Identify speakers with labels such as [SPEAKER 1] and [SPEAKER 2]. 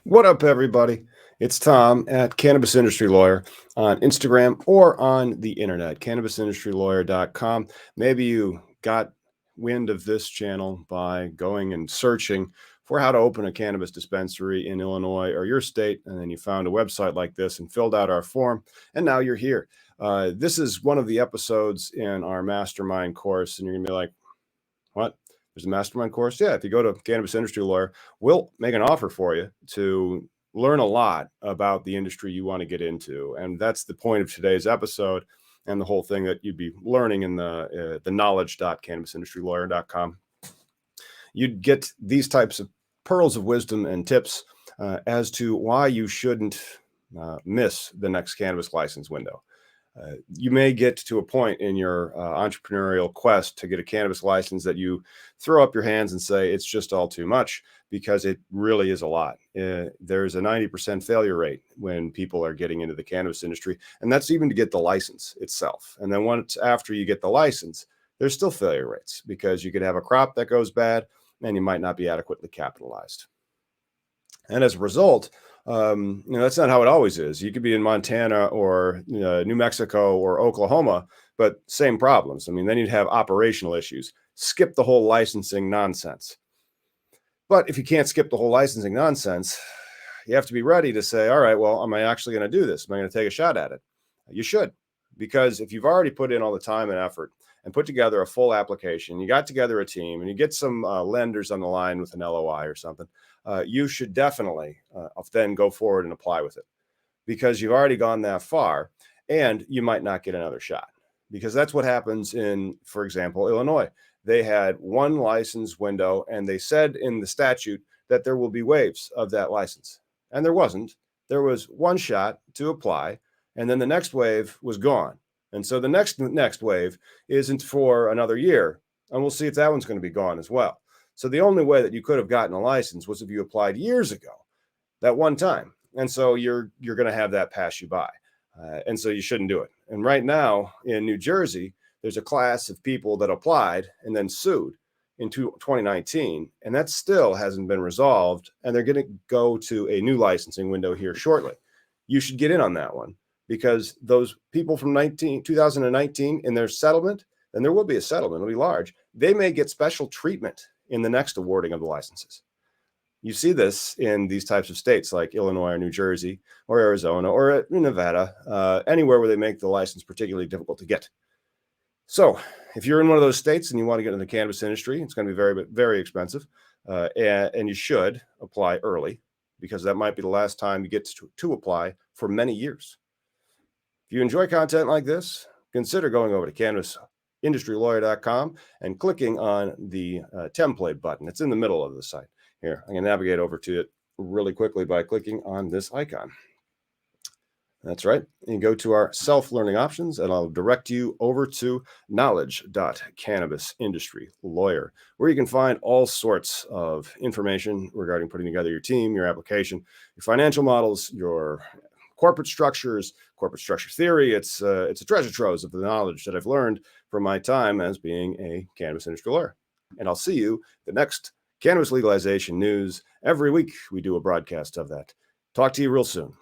[SPEAKER 1] What up, everybody? It's Tom at Cannabis Industry Lawyer on Instagram or on the internet, cannabisindustrylawyer.com. Maybe you got wind of this channel by going and searching for how to open a cannabis dispensary in Illinois or your state, and then you found a website like this and filled out our form, and now you're here. This is one of the episodes in our mastermind course, and you're going to be like, what? There's a mastermind course? Yeah, if you go to Cannabis Industry Lawyer, we'll make an offer for you to learn a lot about the industry you want to get into. And that's the point of today's episode and the whole thing that you'd be learning in the knowledge.cannabisindustrylawyer.com. You'd get these types of pearls of wisdom and tips as to why you shouldn't miss the next cannabis license window. You may get to a point in your entrepreneurial quest to get a cannabis license that you throw up your hands and say it's just all too much, because it really is a lot. There's a 90% failure rate when people are getting into the cannabis industry, and that's even to get the license itself. And then once after you get the license, there's still failure rates because you could have a crop that goes bad and you might not be adequately capitalized. And as a result, that's not how it always is. You could be in Montana or New Mexico or Oklahoma, but same problems. I mean, then you'd have operational issues. Skip the whole licensing nonsense. But if you can't skip the whole licensing nonsense, you have to be ready to say, all right, well, am I actually going to do this? Am I going to take a shot at it? You should, because if you've already put in all the time and effort and put together a full application, you got together a team, and you get some lenders on the line with an LOI or something, you should definitely then go forward and apply with it, because you've already gone that far, and you might not get another shot, because that's what happens in, for example, Illinois. They had one license window, and they said in the statute that there will be waves of that license, and there wasn't. There was one shot to apply, and then the next wave was gone. And so the next wave isn't for another year, and we'll see if that one's going to be gone as well. So the only way that you could have gotten a license was if you applied years ago, that one time. And so you're going to have that pass you by. And so you shouldn't do it. And right now in New Jersey, there's a class of people that applied and then sued in 2019, and that still hasn't been resolved. And they're going to go to a new licensing window here shortly. You should get in on that one, because those people from 2019 in their settlement, and there will be a settlement, it'll be large, they may get special treatment in the next awarding of the licenses. You see this in these types of states like Illinois or New Jersey or Arizona or Nevada, anywhere where they make the license particularly difficult to get. So if you're in one of those states and you want to get into the cannabis industry, it's going to be very, very expensive, and you should apply early, because that might be the last time you get to apply for many years. If you enjoy content like this, consider going over to cannabisindustrylawyer.com and clicking on the template button. It's in the middle of the site. Here, I can navigate over to it really quickly by clicking on this icon. That's right. You go to our self-learning options, and I'll direct you over to knowledge.cannabisindustrylawyer, where you can find all sorts of information regarding putting together your team, your application, your financial models, your corporate structure theory. It's a treasure trove of the knowledge that I've learned from my time as being a cannabis industry lawyer. And I'll see you the next cannabis legalization news. Every week we do a broadcast of that. Talk to you real soon.